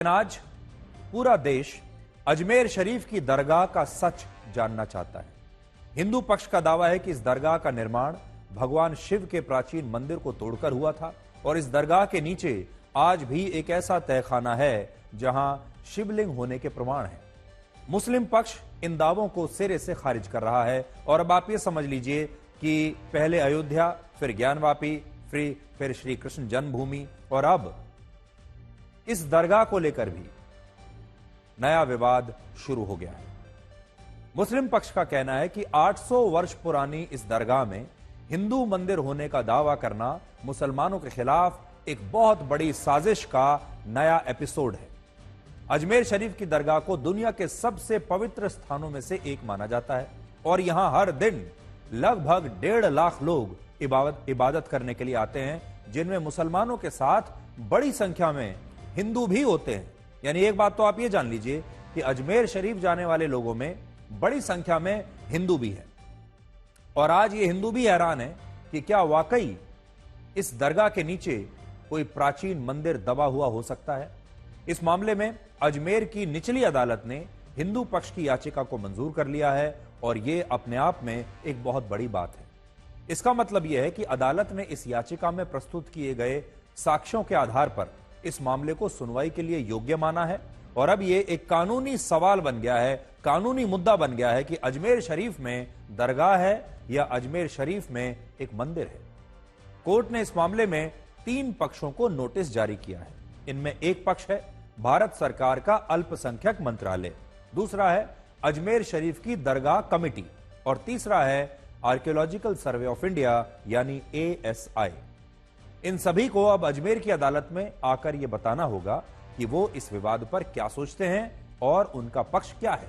आज पूरा देश अजमेर शरीफ की दरगाह का सच जानना चाहता है। हिंदू पक्ष का दावा है कि इस दरगाह का निर्माण भगवान शिव के प्राचीन मंदिर को तोड़कर हुआ था और इस दरगाह के नीचे आज भी एक ऐसा तहखाना है जहां शिवलिंग होने के प्रमाण हैं। मुस्लिम पक्ष इन दावों को सिरे से खारिज कर रहा है और अब आप ये समझ लीजिए कि पहले अयोध्या, फिर ज्ञानवापी, फिर श्री कृष्ण जन्मभूमि और अब इस दरगाह को लेकर भी नया विवाद शुरू हो गया है। मुस्लिम पक्ष का कहना है कि 800 वर्ष पुरानी इस दरगाह में हिंदू मंदिर होने का दावा करना मुसलमानों के खिलाफ एक बहुत बड़ी साजिश का नया एपिसोड है। अजमेर शरीफ की दरगाह को दुनिया के सबसे पवित्र स्थानों में से एक माना जाता है और यहां हर दिन लगभग 1.5 लाख लोग इबादत करने के लिए आते हैं, जिनमें मुसलमानों के साथ बड़ी संख्या में हिंदू भी होते हैं। यानी एक बात तो आप ये जान लीजिए कि अजमेर शरीफ जाने वाले लोगों में बड़ी संख्या में हिंदू भी है। और आज ये हिंदू भी हैरान है कि क्या वाकई इस दरगाह के नीचे कोई प्राचीन मंदिर दबा हुआ हो सकता है। इस मामले में अजमेर की निचली अदालत ने हिंदू पक्ष की याचिका को मंजूर कर लिया है और यह अपने आप में एक बहुत बड़ी बात है। इसका मतलब यह है कि अदालत ने इस याचिका में प्रस्तुत किए गए साक्ष्यों के आधार पर इस मामले को सुनवाई के लिए योग्य माना है और अब यह एक कानूनी सवाल बन गया है, कानूनी मुद्दा बन गया है कि अजमेर शरीफ में दरगाह है या अजमेर शरीफ में एक मंदिर है। कोर्ट ने इस मामले में 3 पक्षों को नोटिस जारी किया है। इनमें एक पक्ष है भारत सरकार का अल्पसंख्यक मंत्रालय, दूसरा है अजमेर शरीफ की दरगाह कमेटी और तीसरा है आर्कियोलॉजिकल सर्वे ऑफ इंडिया यानी ASI। इन सभी को अब अजमेर की अदालत में आकर यह बताना होगा कि वो इस विवाद पर क्या सोचते हैं और उनका पक्ष क्या है।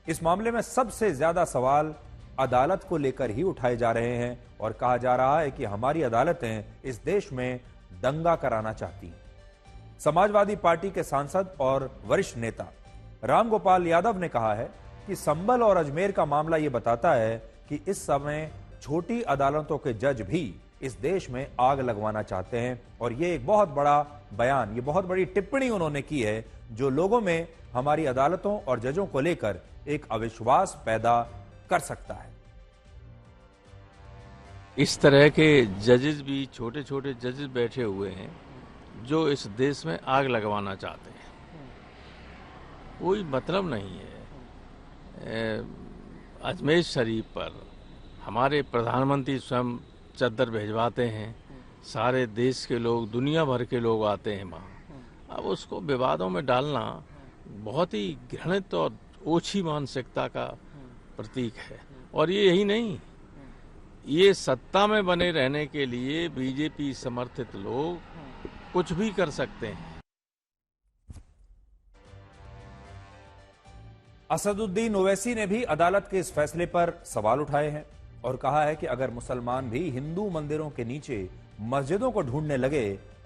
इस मामले में सबसे ज्यादा सवाल अदालत को लेकर ही उठाए जा रहे हैं और कहा जा रहा है कि हमारी अदालतें इस देश में दंगा कराना चाहती हैं। समाजवादी पार्टी के सांसद और वरिष्ठ नेता रामगोपाल यादव ने कहा है कि संभल और अजमेर का मामला यह बताता है कि इस समय छोटी अदालतों के जज भी इस देश में आग लगवाना चाहते हैं और यह एक बहुत बड़ा बयान, ये बहुत बड़ी टिप्पणी उन्होंने की है जो लोगों में हमारी अदालतों और जजों को लेकर एक अविश्वास पैदा कर सकता है। इस तरह के जजेस भी, छोटे छोटे जजेस बैठे हुए हैं जो इस देश में आग लगवाना चाहते हैं। कोई मतलब नहीं है। अजमेर शरीफ पर हमारे प्रधानमंत्री स्वयं चद्दर भिजवाते हैं, सारे देश के लोग, दुनिया भर के लोग आते हैं वहाँ। अब उसको विवादों में डालना बहुत ही घृणित और ओछी मानसिकता का प्रतीक है। और ये यही नहीं, ये सत्ता में बने रहने के लिए बीजेपी समर्थित लोग कुछ भी कर सकते हैं। असदुद्दीन ओवैसी ने भी अदालत के इस फैसले पर सवाल उठाए हैं और कहा है कि अगर मुसलमान भी हिंदू मंदिरों के नीचे मस्जिदों को ढूंढने लगे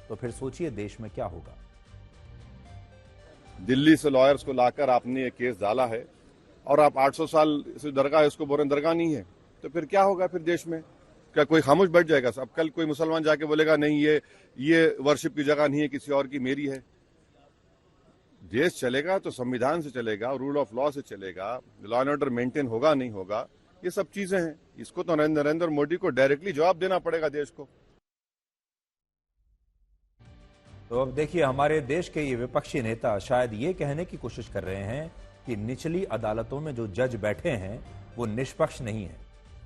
तो फिर सोचिए देश में क्या होगा। दिल्ली से लॉयर्स को लाकर आपने ये केस डाला है और आप 800 साल से दरगाह, इसको बोल रहे दरगाह नहीं है, तो फिर क्या होगा फिर देश में? क्या कोई खामोश बैठ जाएगा? अब कल कोई मुसलमान जाके बोलेगा नहीं ये वर्शिप की जगह नहीं है, किसी और की, मेरी है। देश चलेगा तो संविधान से चलेगा, रूल ऑफ लॉ से चलेगा, लॉ एंड ऑर्डर मेंटेन होगा नहीं होगा, ये सब चीजें हैं। इसको तो नरेंद्र मोदी को डायरेक्टली जवाब देना पड़ेगा देश को। तो अब देखिए, हमारे देश के ये विपक्षी नेता शायद ये कहने की कोशिश कर रहे हैं कि निचली अदालतों में जो जज बैठे हैं वो निष्पक्ष नहीं है,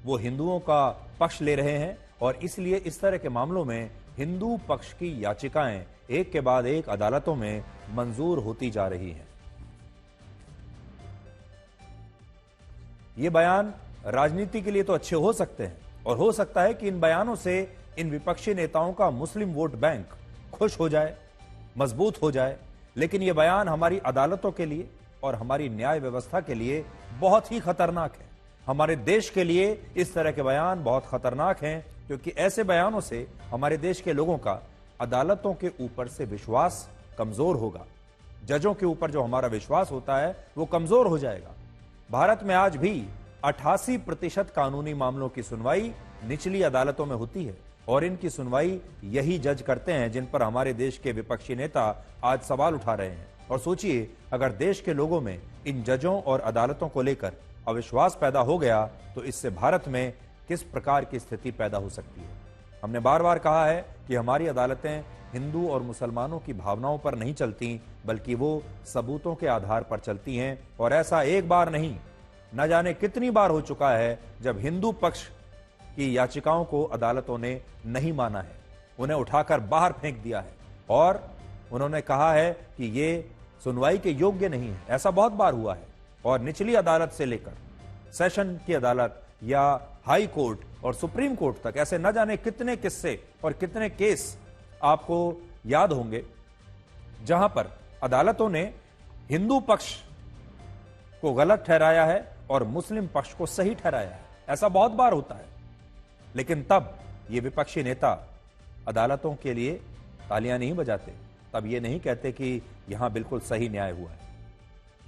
वो हिंदुओं का पक्ष ले रहे हैं और इसलिए इस तरह के मामलों में हिंदू पक्ष की याचिकाएं एक के बाद एक अदालतों में मंजूर होती जा रही हैं। ये बयान राजनीति के लिए तो अच्छे हो सकते हैं और हो सकता है कि इन बयानों से इन विपक्षी नेताओं का मुस्लिम वोट बैंक खुश हो जाए, मजबूत हो जाए, लेकिन यह बयान हमारी अदालतों के लिए और हमारी न्याय व्यवस्था के लिए बहुत ही खतरनाक है। हमारे देश के लिए इस तरह के बयान बहुत खतरनाक हैं क्योंकि ऐसे बयानों से हमारे देश के लोगों का अदालतों के ऊपर से विश्वास कमजोर होगा। जजों के ऊपर जो हमारा विश्वास होता है वो कमजोर हो जाएगा। भारत में आज भी 88% कानूनी मामलों की सुनवाई निचली अदालतों में होती है और इनकी सुनवाई यही जज करते हैं जिन पर हमारे देश के विपक्षी नेता आज सवाल उठा रहे हैं। और सोचिए, अगर देश के लोगों में इन जजों और अदालतों को लेकर अविश्वास पैदा हो गया तो इससे भारत में किस प्रकार की स्थिति पैदा हो सकती है। हमने बार बार कहा है कि हमारी अदालतें हिंदू और मुसलमानों की भावनाओं पर नहीं चलती, बल्कि वो सबूतों के आधार पर चलती हैं। और ऐसा एक बार नहीं, न जाने कितनी बार हो चुका है जब हिंदू पक्ष की याचिकाओं को अदालतों ने नहीं माना है, उन्हें उठाकर बाहर फेंक दिया है और उन्होंने कहा है कि ये सुनवाई के योग्य नहीं है। ऐसा बहुत बार हुआ है और निचली अदालत से लेकर सेशन की अदालत या हाई कोर्ट और सुप्रीम कोर्ट तक ऐसे न जाने कितने किस्से और कितने केस आपको याद होंगे जहां पर अदालतों ने हिंदू पक्ष को गलत ठहराया है और मुस्लिम पक्ष को सही ठहराया है। ऐसा बहुत बार होता है, लेकिन तब ये विपक्षी नेता अदालतों के लिए तालियां नहीं बजाते, तब ये नहीं कहते कि यहां बिल्कुल सही न्याय हुआ है।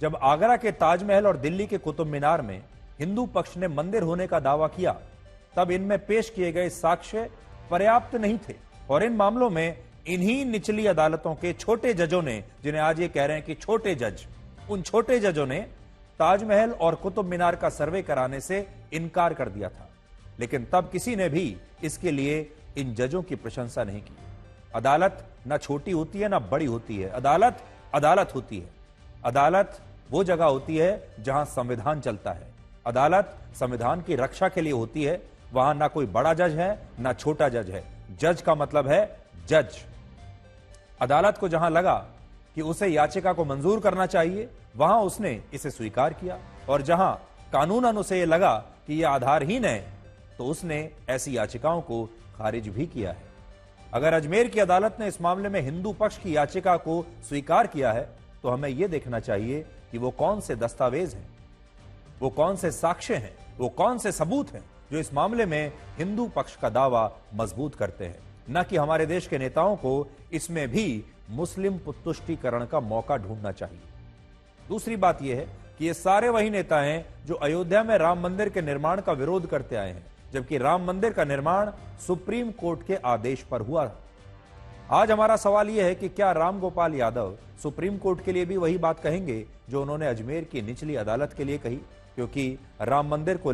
जब आगरा के ताजमहल और दिल्ली के कुतुब मीनार में हिंदू पक्ष ने मंदिर होने का दावा किया, तब इनमें पेश किए गए साक्ष्य पर्याप्त नहीं थे और इन मामलों में इन्हीं निचली अदालतों के छोटे जजों ने, जिन्हें आज ये कह रहे हैं कि छोटे जज, उन छोटे जजों ने ताजमहल और कुतुब मीनार का सर्वे कराने से इनकार कर दिया था। लेकिन तब किसी ने भी इसके लिए इन जजों की प्रशंसा नहीं की। अदालत ना छोटी होती है ना बड़ी होती है, अदालत अदालत होती है। अदालत वो जगह होती है जहां संविधान चलता है। अदालत संविधान की रक्षा के लिए होती है। वहां ना कोई बड़ा जज है ना छोटा जज है। जज का मतलब है जज। अदालत को जहां लगा कि उसे याचिका को मंजूर करना चाहिए, वहां उसने इसे स्वीकार किया और जहां कानूनन उसे यह लगा कि यह आधारहीन है, तो उसने ऐसी याचिकाओं को खारिज भी किया है। अगर अजमेर की अदालत ने इस मामले में हिंदू पक्ष की याचिका को स्वीकार किया है, तो हमें यह देखना चाहिए कि वो कौन से दस्तावेज हैं, वो कौन से साक्ष्य हैं, वो कौन से सबूत हैं जो इस मामले में हिंदू पक्ष का दावा मजबूत करते हैं। न कि हमारे देश के नेताओं को इसमें भी मुस्लिम तुष्टीकरण का मौका ढूंढना चाहिए। दूसरी बात यह है कि ये सारे वही नेता हैं जो अयोध्या में राम मंदिर के निर्माण का विरोध करते आए हैं, जबकि राम मंदिर का निर्माण सुप्रीम कोर्ट के आदेश पर हुआ। आज हमारा सवाल यह है कि क्या राम गोपाल यादव सुप्रीम कोर्ट के लिए भी वही बात कहेंगे जो उन्होंने अजमेर की निचली अदालत के लिए कही, क्योंकि राम मंदिर को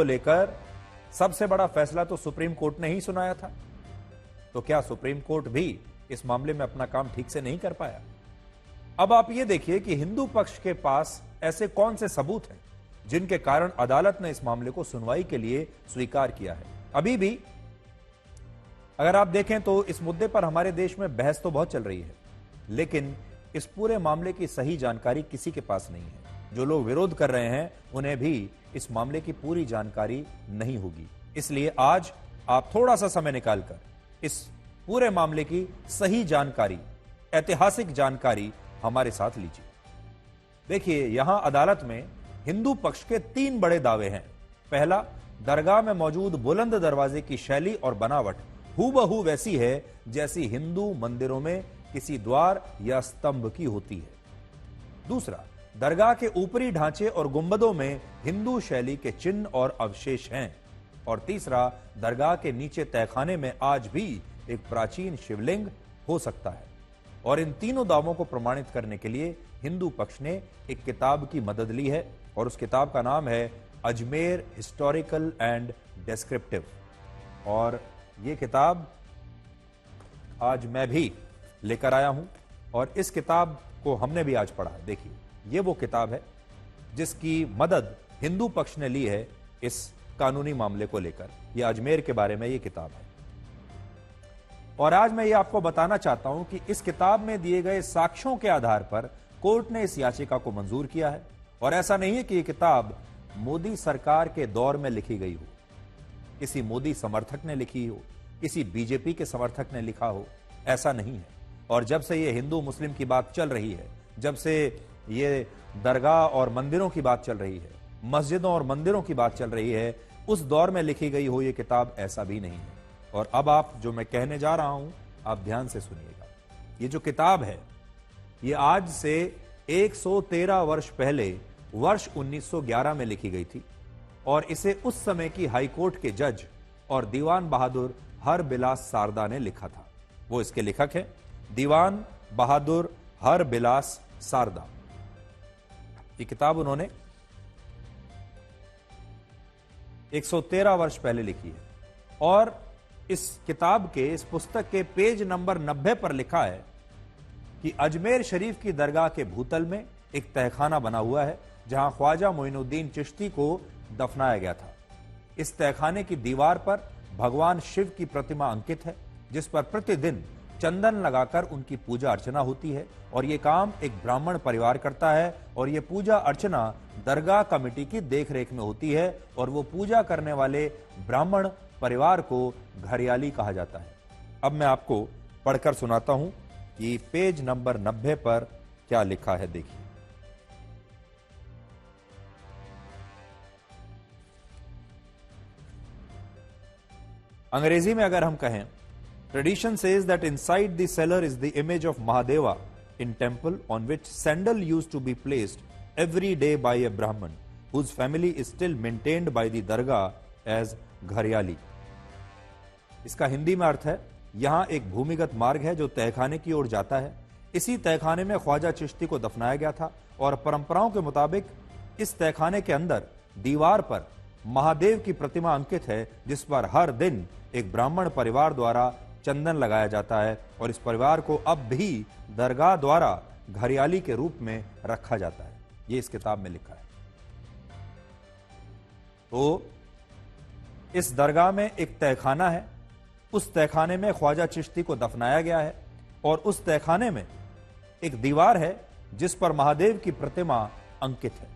लेकर सबसे बड़ा फैसला तो सुप्रीम कोर्ट ने ही सुनाया था। तो क्या सुप्रीम कोर्ट भी इस मामले में अपना काम ठीक से नहीं कर पाया? अब आप यह देखिए कि हिंदू पक्ष के पास ऐसे कौन से सबूत हैं जिनके कारण अदालत ने इस मामले को सुनवाई के लिए स्वीकार किया है। अभी भी अगर आप देखें तो इस मुद्दे पर हमारे देश में बहस तो बहुत चल रही है, लेकिन इस पूरे मामले की सही जानकारी किसी के पास नहीं है। जो लोग विरोध कर रहे हैं उन्हें भी इस मामले की पूरी जानकारी नहीं होगी। इसलिए आज आप थोड़ा सा समय निकालकर इस पूरे मामले की सही जानकारी, ऐतिहासिक जानकारी हमारे साथ लीजिए। देखिए, यहां अदालत में हिंदू पक्ष के 3 बड़े दावे हैं। पहला, दरगाह में मौजूद बुलंद दरवाजे की शैली और बनावट हूबहू वैसी है जैसी हिंदू मंदिरों में किसी द्वार या स्तंभ की होती है। दूसरा, दरगाह के ऊपरी ढांचे और गुंबदों में हिंदू शैली के चिन्ह और अवशेष हैं। और तीसरा, दरगाह के नीचे तहखाने में आज भी एक प्राचीन शिवलिंग हो सकता है। और इन तीनों दावों को प्रमाणित करने के लिए हिंदू पक्ष ने एक किताब की मदद ली है और उस किताब का नाम है अजमेर हिस्टोरिकल एंड डिस्क्रिप्टिव। और ये किताब आज मैं भी लेकर आया हूं और इस किताब को हमने भी आज पढ़ा। देखिए, ये वो किताब है जिसकी मदद हिंदू पक्ष ने ली है इस कानूनी मामले को लेकर। यह अजमेर के बारे में ये किताब है और आज मैं ये आपको बताना चाहता हूं कि इस किताब में दिए गए साक्ष्यों के आधार पर कोर्ट ने इस याचिका को मंजूर किया है। और ऐसा नहीं है कि यह किताब मोदी सरकार के दौर में लिखी गई हो, किसी मोदी समर्थक ने लिखी हो, किसी बीजेपी के समर्थक ने लिखा हो, ऐसा नहीं है। और जब से ये हिंदू मुस्लिम की बात चल रही है, जब से ये दरगाह और मंदिरों की बात चल रही है, मस्जिदों और मंदिरों की बात चल रही है, उस दौर में लिखी गई हो ये किताब, ऐसा भी नहीं है। और अब आप जो मैं कहने जा रहा हूं, आप ध्यान से सुनिएगा। ये जो किताब है, ये आज से 113 वर्ष पहले वर्ष 1911 में लिखी गई थी। और इसे उस समय की हाईकोर्ट के जज और दीवान बहादुर हरबिलास सारदा ने लिखा था। वो इसके लेखक हैं दीवान बहादुर हरबिलास सारदा। ये किताब उन्होंने 113 वर्ष पहले लिखी है और इस किताब के, इस पुस्तक के पेज नंबर 90 पर लिखा है कि अजमेर शरीफ की दरगाह के भूतल में एक तहखाना बना हुआ है जहां ख्वाजा मोइनुद्दीन चिश्ती को दफनाया गया था। इस तहखाने की दीवार पर भगवान शिव की प्रतिमा अंकित है जिस पर प्रतिदिन चंदन लगाकर उनकी पूजा अर्चना होती है और यह काम एक ब्राह्मण परिवार करता है और यह पूजा अर्चना दरगाह कमेटी की देखरेख में होती है और वो पूजा करने वाले ब्राह्मण परिवार को घरियाली कहा जाता है। अब मैं आपको पढ़कर सुनाता हूं कि पेज नंबर 90 पर क्या लिखा है, देखिए। अंग्रेजी में अगर हम कहें, tradition says that inside the cellar is the image of Mahadeva in temple on which sandal used to be placed every day by a Brahman whose family is still maintained by the dargah as घरियाली। इसका हिंदी में अर्थ है, यहां एक भूमिगत मार्ग है जो तहखाने की ओर जाता है। इसी तहखाने में ख्वाजा चिश्ती को दफनाया गया था और परंपराओं के मुताबिक इस तहखाने के अंदर दीवार पर महादेव की प्रतिमा अंकित है जिस पर हर दिन एक ब्राह्मण परिवार द्वारा चंदन लगाया जाता है और इस परिवार को अब भी दरगाह द्वारा घरियाली के रूप में रखा जाता है। यह इस किताब में लिखा है। तो इस दरगाह में एक तहखाना है, उस तहखाने में ख्वाजा चिश्ती को दफनाया गया है और उस तहखाने में एक दीवार है जिस पर महादेव की प्रतिमा अंकित है,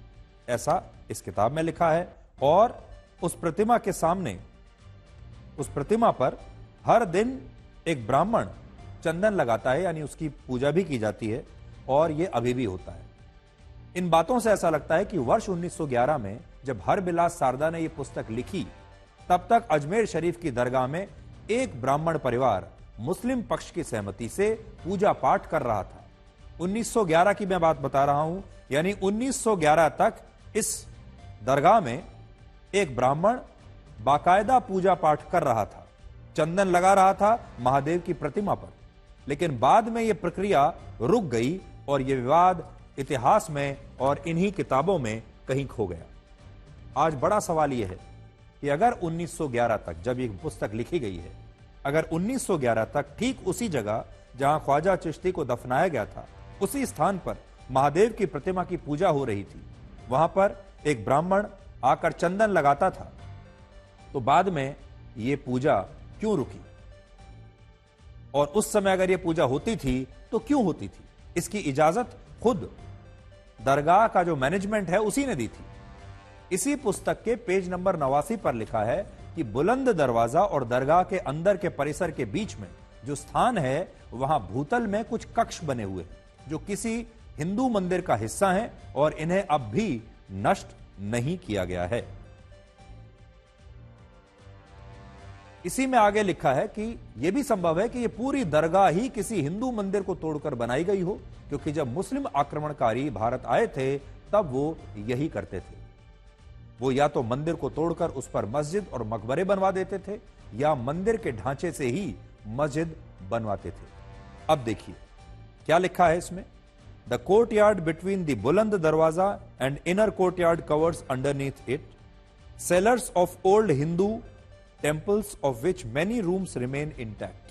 ऐसा इस किताब में लिखा है। और उस प्रतिमा के सामने, उस प्रतिमा पर हर दिन एक ब्राह्मण चंदन लगाता है, यानी उसकी पूजा भी की जाती है और यह अभी भी होता है। इन बातों से ऐसा लगता है कि वर्ष 1911 में जब हरबिलास सारदा ने यह पुस्तक लिखी तब तक अजमेर शरीफ की दरगाह में एक ब्राह्मण परिवार मुस्लिम पक्ष की सहमति से पूजा पाठ कर रहा था। 1911 की मैं बात बता रहा हूं, यानी 1911 तक इस दरगाह में एक ब्राह्मण बाकायदा पूजा पाठ कर रहा था, चंदन लगा रहा था महादेव की प्रतिमा पर। लेकिन बाद में यह प्रक्रिया रुक गई और यह विवाद इतिहास में और इन्हीं किताबों में कहीं खो गया। आज बड़ा सवाल यह है कि अगर 1911 तक जब यह पुस्तक लिखी गई है, अगर 1911 तक ठीक उसी जगह जहां ख्वाजा चिश्ती को दफनाया गया था, उसी स्थान पर महादेव की प्रतिमा की पूजा हो रही थी, वहां पर एक ब्राह्मण आकर चंदन लगाता था, तो बाद में यह पूजा क्यों रुकी? और उस समय अगर यह पूजा होती थी तो क्यों होती थी? इसकी इजाजत खुद दरगाह का जो मैनेजमेंट है उसी ने दी थी। इसी पुस्तक के पेज नंबर 89 पर लिखा है कि बुलंद दरवाजा और दरगाह के अंदर के परिसर के बीच में जो स्थान है वहां भूतल में कुछ कक्ष बने हुए हैं जो किसी हिंदू मंदिर का हिस्सा हैं और इन्हें अब भी नष्ट नहीं किया गया है। इसी में आगे लिखा है कि यह भी संभव है कि यह पूरी दरगाह ही किसी हिंदू मंदिर को तोड़कर बनाई गई हो, क्योंकि जब मुस्लिम आक्रमणकारी भारत आए थे तब वो यही करते थे। वो या तो मंदिर को तोड़कर उस पर मस्जिद और मकबरे बनवा देते थे या मंदिर के ढांचे से ही मस्जिद बनवाते थे। अब देखिए क्या लिखा है इसमें। द कोर्टयार्ड बिटवीन द बुलंद दरवाजा and inner courtyard covers underneath it sellers of old Hindu temples of which many rooms remain intact.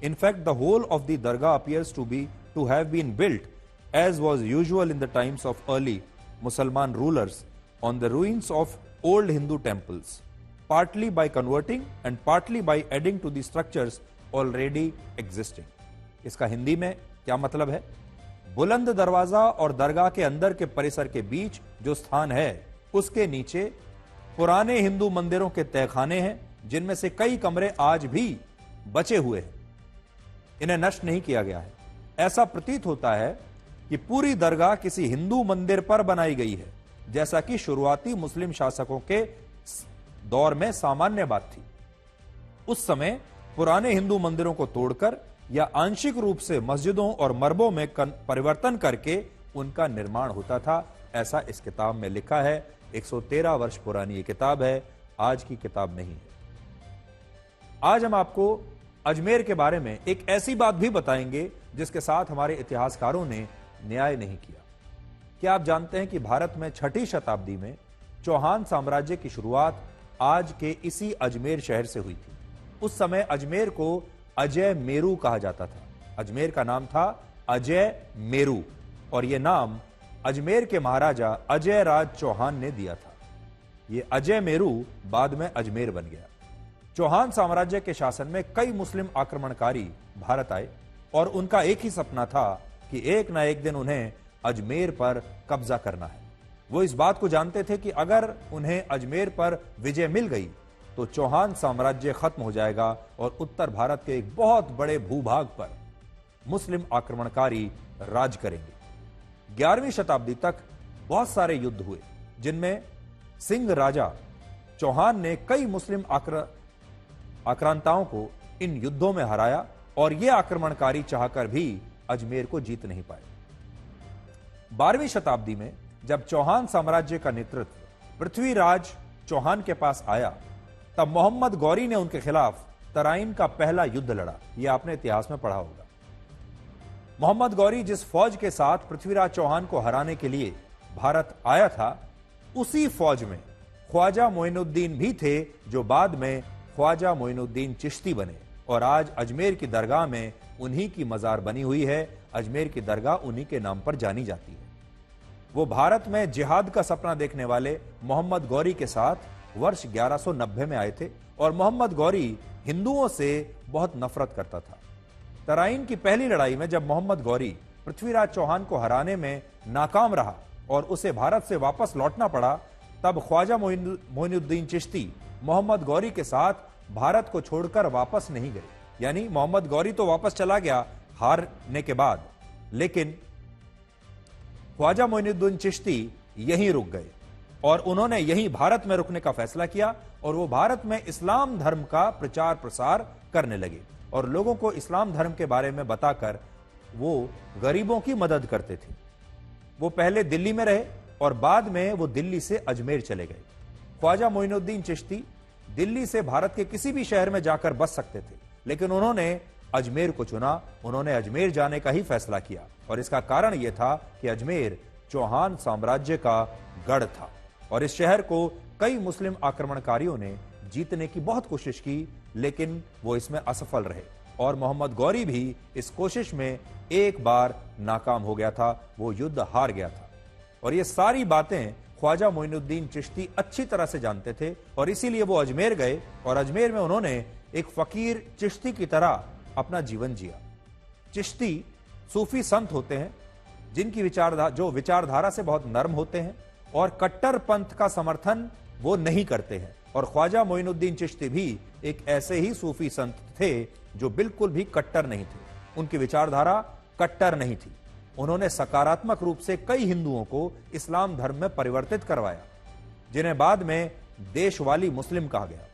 In fact, the whole of the dargah appears to have been built, as was usual in the times of early Musalman rulers, on the ruins of old Hindu temples, partly by converting and partly by adding to the structures already existing. इसका हिंदी में क्या मतलब है? बुलंद दरवाजा और दरगाह के अंदर के परिसर के बीच जो स्थान है उसके नीचे पुराने हिंदू मंदिरों के तहखाने हैं जिनमें से कई कमरे आज भी बचे हुए हैं, इन्हें नष्ट नहीं किया गया है। ऐसा प्रतीत होता है कि पूरी दरगाह किसी हिंदू मंदिर पर बनाई गई है, जैसा कि शुरुआती मुस्लिम शासकों के दौर में सामान्य बात थी। उस समय पुराने हिंदू मंदिरों को तोड़कर या आंशिक रूप से मस्जिदों और मरबों में परिवर्तन करके उनका निर्माण होता था, ऐसा इस किताब में लिखा है। 113 वर्ष पुरानी ये किताब है, आज की किताब नहीं है। आज हम आपको अजमेर के बारे में एक ऐसी बात भी बताएंगे जिसके साथ हमारे इतिहासकारों ने न्याय नहीं किया। क्या आप जानते हैं कि भारत में 6ठी शताब्दी में चौहान साम्राज्य की शुरुआत आज के इसी अजमेर शहर से हुई थी। उस समय अजमेर को अजय मेरू कहा जाता था। अजमेर का नाम था अजय मेरू और यह नाम अजमेर के महाराजा अजय राज चौहान ने दिया था। यह अजय मेरू बाद में अजमेर बन गया। चौहान साम्राज्य के शासन में कई मुस्लिम आक्रमणकारी भारत आए और उनका एक ही सपना था कि एक ना एक दिन उन्हें अजमेर पर कब्जा करना है। वो इस बात को जानते थे कि अगर उन्हें अजमेर पर विजय मिल गई तो चौहान साम्राज्य खत्म हो जाएगा और उत्तर भारत के एक बहुत बड़े भूभाग पर मुस्लिम आक्रमणकारी राज करेंगे। 11वीं शताब्दी तक बहुत सारे युद्ध हुए जिनमें सिंह राजा चौहान ने कई मुस्लिम आक्रांताओं को इन युद्धों में हराया और ये आक्रमणकारी चाहकर भी अजमेर को जीत नहीं पाए। 12वीं शताब्दी में जब चौहान साम्राज्य का नेतृत्व पृथ्वीराज चौहान के पास आया तब मोहम्मद गौरी ने उनके खिलाफ तराइन का पहला युद्ध लड़ा। यह आपने इतिहास में पढ़ा होगा। मोहम्मद गौरी जिस फौज के साथ पृथ्वीराज चौहान को हराने के लिए भारत आया था, उसी फौज में ख्वाजा मोइनुद्दीन भी थे जो बाद में ख्वाजा मोइनुद्दीन चिश्ती बने और आज अजमेर की दरगाह में उन्हीं की मजार बनी हुई है। अजमेर की दरगाह उन्हीं के नाम पर जानी जाती है। वो भारत में जिहाद का सपना देखने वाले मोहम्मद गौरी के साथ वर्ष 1190 में आए थे और मोहम्मद गौरी हिंदुओं से बहुत नफरत करता था। तराइन की पहली लड़ाई में जब मोहम्मद गौरी पृथ्वीराज चौहान को हराने में नाकाम रहा और उसे भारत से वापस लौटना पड़ा, तब ख्वाजा मोइनुद्दीन चिश्ती मोहम्मद गौरी के साथ भारत को छोड़कर वापस नहीं गए। यानी मोहम्मद गौरी तो वापस चला गया हारने के बाद, लेकिन ख्वाजा मोइनुद्दीन चिश्ती यहीं रुक गए और उन्होंने यहीं भारत में रुकने का फैसला किया और वो भारत में इस्लाम धर्म का प्रचार प्रसार करने लगे और लोगों को इस्लाम धर्म के बारे में बताकर वो गरीबों की मदद करते थे। वो पहले दिल्ली में रहे और बाद में वो दिल्ली से अजमेर चले गए। ख्वाजा मोइनुद्दीन चिश्ती दिल्ली से भारत के किसी भी शहर में जाकर बस सकते थे, लेकिन उन्होंने अजमेर को चुना। उन्होंने अजमेर जाने का ही फैसला किया और इसका कारण यह था कि अजमेर चौहान साम्राज्य का गढ़ था और इस शहर को कई मुस्लिम आक्रमणकारियों ने जीतने की बहुत कोशिश की, लेकिन वो इसमें असफल रहे और मोहम्मद गौरी भी इस कोशिश में एक बार नाकाम हो गया था। वो युद्ध हार गया था और ये सारी बातें ख्वाजा मोइनुद्दीन चिश्ती अच्छी तरह से जानते थे और इसीलिए वो अजमेर गए और अजमेर में उन्होंने एक फकीर चिश्ती की तरह अपना जीवन जिया। चिश्ती सूफी संत होते हैं जिनकी विचारधारा से बहुत नर्म होते हैं और कट्टर पंथ का समर्थन वो नहीं करते हैं और ख्वाजा मोइनुद्दीन चिश्ती भी एक ऐसे ही सूफी संत थे जो बिल्कुल भी कट्टर नहीं थे। उनकी विचारधारा कट्टर नहीं थी। उन्होंने सकारात्मक रूप से कई हिंदुओं को इस्लाम धर्म में परिवर्तित करवाया, जिन्हें बाद में देशवाली मुस्लिम कहा गया।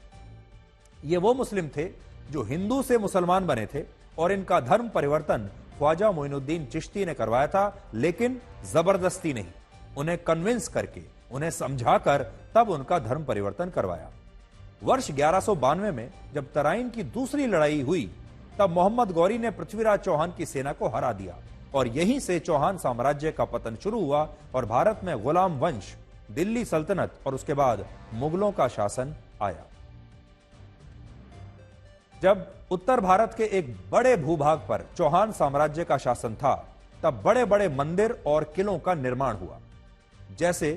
ये वो मुस्लिम थे जो हिंदू से मुसलमान बने थे और इनका धर्म परिवर्तन ख्वाजा मोइनुद्दीन चिश्ती ने करवाया था, लेकिन जबरदस्ती नहीं, उन्हें कन्विंस करके, उन्हें समझाकर तब उनका धर्म परिवर्तन करवाया। वर्ष 1192 में जब तराइन की दूसरी लड़ाई हुई तब मोहम्मद गौरी ने पृथ्वीराज चौहान की सेना को हरा दिया और यहीं से चौहान साम्राज्य का पतन शुरू हुआ और भारत में गुलाम वंश, दिल्ली सल्तनत और उसके बाद मुगलों का शासन आया। जब उत्तर भारत के एक बड़े भूभाग पर चौहान साम्राज्य का शासन था तब बड़े बड़े मंदिर और किलों का निर्माण हुआ। जैसे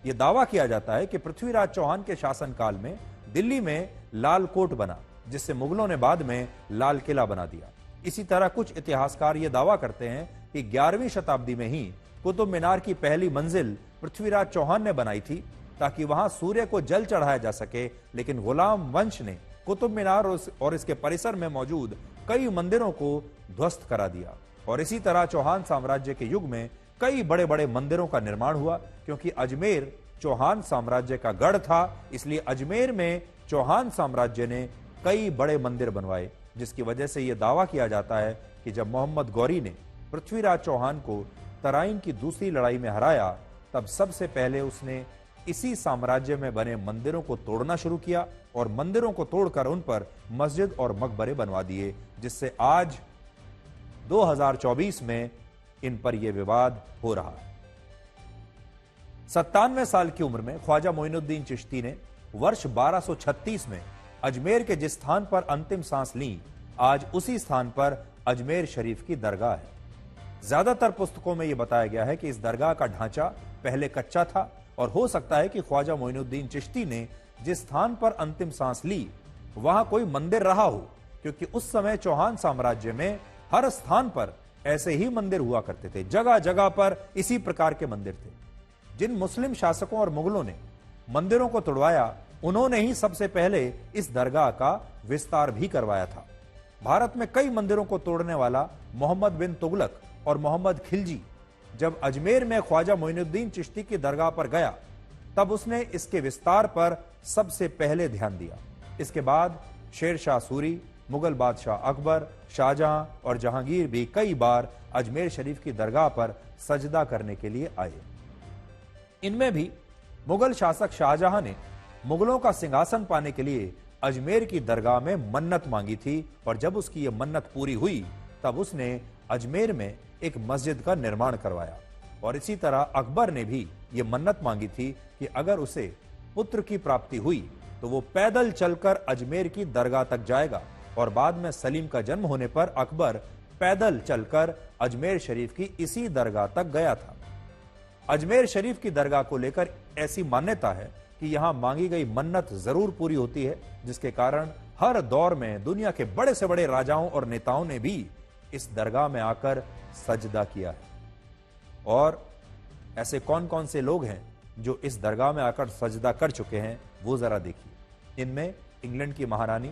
यह दावा किया जाता है कि पृथ्वीराज चौहान के शासनकाल में दिल्ली में लाल कोट बना, जिससे मुगलों ने बाद में लाल किला बना दिया। इसी तरह कुछ इतिहासकार यह दावा करते हैं कि 11वीं शताब्दी में ही कुतुब मीनार की पहली मंजिल पृथ्वीराज चौहान ने बनाई थी ताकि वहां सूर्य को जल चढ़ाया जा सके, लेकिन गुलाम वंश ने कुतुब मीनार और इसके परिसर में मौजूद कई मंदिरों को ध्वस्त करा दिया और इसी तरह चौहान साम्राज्य के युग में कई बड़े बड़े मंदिरों का निर्माण हुआ। क्योंकि अजमेर चौहान साम्राज्य का गढ़ था, इसलिए अजमेर में चौहान साम्राज्य ने कई बड़े मंदिर बनवाए, जिसकी वजह से यह दावा किया जाता है कि जब मोहम्मद गौरी ने पृथ्वीराज चौहान को तराइन की दूसरी लड़ाई में हराया तब सबसे पहले उसने इसी साम्राज्य में बने मंदिरों को तोड़ना शुरू किया और मंदिरों को तोड़कर उन पर मस्जिद और मकबरे बनवा दिए, जिससे आज 2024 में इन पर यह विवाद हो रहा है। 97 साल की उम्र में ख्वाजा मोइनुद्दीन चिश्ती ने वर्ष 1236 में अजमेर के जिस स्थान पर अंतिम सांस ली, आज उसी स्थान पर अजमेर शरीफ की दरगाह है। ज्यादातर पुस्तकों में यह बताया गया है कि इस दरगाह का ढांचा पहले कच्चा था और हो सकता है कि ख्वाजा मोइनुद्दीन चिश्ती ने जिस स्थान पर अंतिम सांस ली वहां कोई मंदिर रहा हो, क्योंकि उस समय चौहान साम्राज्य में हर स्थान पर ऐसे ही मंदिर हुआ करते थे। जगह जगह पर इसी प्रकार के मंदिर थे। जिन मुस्लिम शासकों और मुगलों ने मंदिरों को तोड़वाया, उन्होंने ही सबसे पहले इस दरगाह का विस्तार भी करवाया था। भारत में कई मंदिरों को तोड़ने वाला मोहम्मद बिन तुगलक और मोहम्मद खिलजी जब अजमेर में ख्वाजा मोइनुद्दीन चिश्ती की दरगाह पर गया, तब उसने इसके विस्तार पर सबसे पहले ध्यान दिया। इसके बाद शेर शाह सूरी, मुगल बादशाह अकबर, शाहजहां और जहांगीर भी कई बार अजमेर शरीफ की दरगाह पर सजदा करने के लिए आए। इनमें भी मुगल शासक शाहजहां ने मुगलों का सिंहासन पाने के लिए अजमेर की दरगाह में मन्नत मांगी थी और जब उसकी यह मन्नत पूरी हुई, तब उसने अजमेर में एक मस्जिद का निर्माण करवाया। और इसी तरह अकबर ने भी यह मन्नत मांगी थी कि अगर उसे पुत्र की प्राप्ति हुई तो वो पैदल चलकर अजमेर की दरगाह तक जाएगा। और बाद में सलीम का जन्म होने पर अकबर पैदल चलकर अजमेर शरीफ की इसी दरगाह तक गया था। अजमेर शरीफ की दरगाह को लेकर ऐसी मान्यता है कि यहां मांगी गई मन्नत जरूर पूरी होती है, जिसके कारण हर दौर में दुनिया के बड़े से बड़े राजाओं और नेताओं ने भी इस दरगाह में आकर सजदा किया है। और ऐसे कौन कौन से लोग हैं जो इस दरगाह में आकर सजदा कर चुके हैं, वो जरा देखिए। इनमें इंग्लैंड की महारानी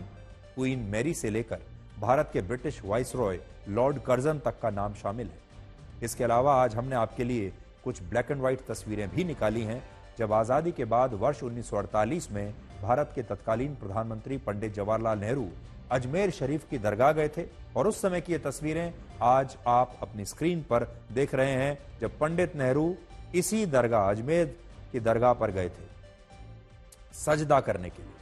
क्वीन मैरी से लेकर भारत के ब्रिटिश वाइसरॉय लॉर्ड कर्जन तक का नाम शामिल है। इसके अलावा आज हमने आपके लिए कुछ ब्लैक एंड व्हाइट तस्वीरें भी निकाली हैं, जब आजादी के बाद वर्ष 1948 में भारत के तत्कालीन प्रधानमंत्री पंडित जवाहरलाल नेहरू अजमेर शरीफ की दरगाह गए थे। और उस समय की ये तस्वीरें आज आप अपनी स्क्रीन पर देख रहे हैं, जब पंडित नेहरू इसी दरगाह अजमेर की दरगाह पर गए थे सजदा करने के लिए।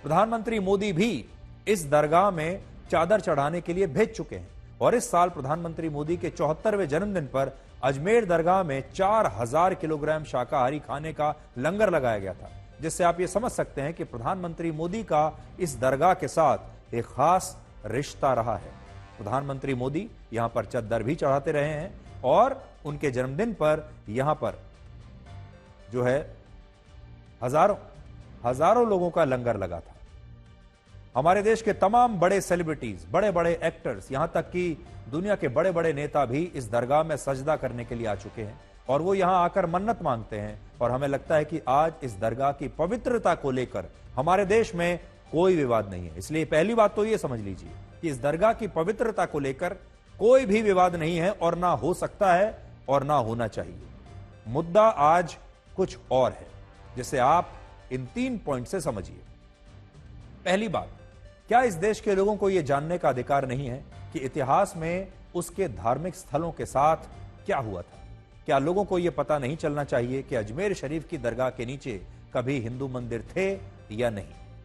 प्रधानमंत्री मोदी भी इस दरगाह में चादर चढ़ाने के लिए भेज चुके हैं। और इस साल प्रधानमंत्री मोदी के 74वें जन्मदिन पर अजमेर दरगाह में 4000 किलोग्राम शाकाहारी खाने का लंगर लगाया गया था, जिससे आप ये समझ सकते हैं कि प्रधानमंत्री मोदी का इस दरगाह के साथ एक खास रिश्ता रहा है। प्रधानमंत्री मोदी यहां पर चद्दर भी चढ़ाते रहे हैं और उनके जन्मदिन पर यहां पर जो है हजारों लोगों का लंगर लगा था। हमारे देश के तमाम बड़े सेलिब्रिटीज, बड़े बड़े एक्टर्स, यहां तक कि दुनिया के बड़े बड़े नेता भी इस दरगाह में सजदा करने के लिए आ चुके हैं और वो यहां आकर मन्नत मांगते हैं। और हमें लगता है कि आज इस दरगाह की पवित्रता को लेकर हमारे देश में कोई विवाद नहीं है। इसलिए पहली बात तो ये समझ लीजिए कि इस दरगाह की पवित्रता को लेकर कोई भी विवाद नहीं है और ना हो सकता है और ना होना चाहिए। मुद्दा आज कुछ और है, जिसे आप इन 3 पॉइंट से समझिए। पहली बात, क्या इस देश के लोगों को यह जानने का अधिकार नहीं है कि इतिहास में उसके धार्मिक स्थलों के साथ क्या हुआ था? क्या लोगों को यह पता नहीं चलना चाहिए कि अजमेर शरीफ की दरगाह के नीचे कभी हिंदू मंदिर थे या नहीं?